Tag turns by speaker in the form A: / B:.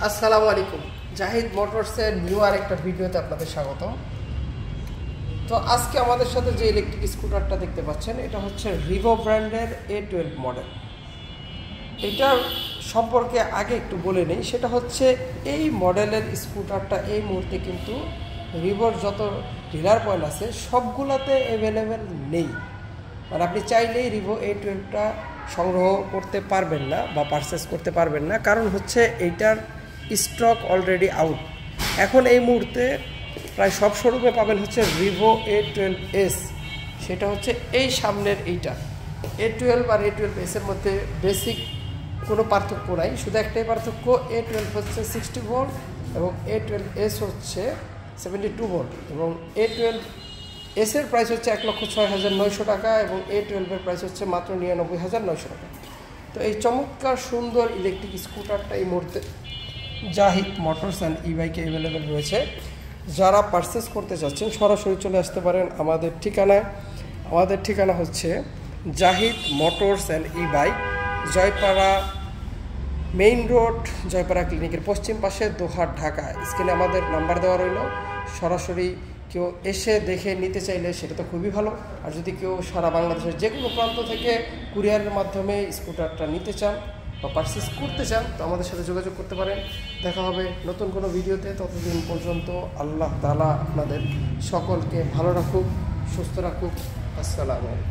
A: আসসালামু আলাইকুম। জাহিদ মোটরসের নিউ আর একটা ভিডিওতে আপনাদের স্বাগত। তো আজকে আমাদের সাথে যে ইলেকট্রিক স্কুটারটা দেখতে পাচ্ছেন, এটা হচ্ছে রিভো ব্র্যান্ডের A12 মডেল। এটার সম্পর্কে আগে একটু বলে নেই, সেটা হচ্ছে এই মডেলের স্কুটারটা এই মুহূর্তে কিন্তু রিভোর যত ডিলার পয়েন্ট আছে সবগুলোতে অ্যাভেলেবেল নেই। মানে আপনি চাইলেই রিভো A12টা সংগ্রহ করতে পারবেন না বা পারচেস করতে পারবেন না, কারণ হচ্ছে এইটার স্টক অলরেডি আউট। এখন এই মুহূর্তে প্রায় সব শোরুমে পাবেন হচ্ছে রিভো A12s, সেটা হচ্ছে এই সামনের এইটা। A12 আর A12s এর মধ্যে বেসিক কোনো পার্থক্য নাই, শুধু একটাই পার্থক্য, A12 হচ্ছে 60 ভোল্ট এবং A12s হচ্ছে 72 ভোল্ট। এবং A12s এর প্রাইস হচ্ছে 1,06,900 টাকা এবং A12 এর প্রাইস হচ্ছে মাত্র 99,900 টাকা। তো এই চমৎকার সুন্দর ইলেকট্রিক স্কুটারটা এই মুহূর্তে জাহিদ মোটরস অ্যান্ড ই বাইকে অ্যাভেলেবেল রয়েছে। যারা পারচেস করতে চাচ্ছেন সরাসরি চলে আসতে পারেন আমাদের ঠিকানায়। আমাদের ঠিকানা হচ্ছে Zahid motors and E bike, Joypara main road, Joypara ক্লিনিকের পশ্চিম পাশে, দোহার, ঢাকা। স্ক্রিনে আমাদের নাম্বার দেওয়া রইল। সরাসরি কেউ এসে দেখে নিতে চাইলে সেটা তো খুবই ভালো। আর যদি কেউ সারা বাংলাদেশের যে কোনো প্রান্ত থেকে কুরিয়ারের মাধ্যমে স্কুটারটা নিতে চান বা পারচেস করতে চান, তো আমাদের সাথে যোগাযোগ করতে পারেন। দেখা হবে নতুন কোনো ভিডিওতে। ততদিন পর্যন্ত আল্লাহ তাআলা আপনাদের সকলকে ভালো রাখুক, সুস্থ রাখুক। আসসালামু আলাইকুম।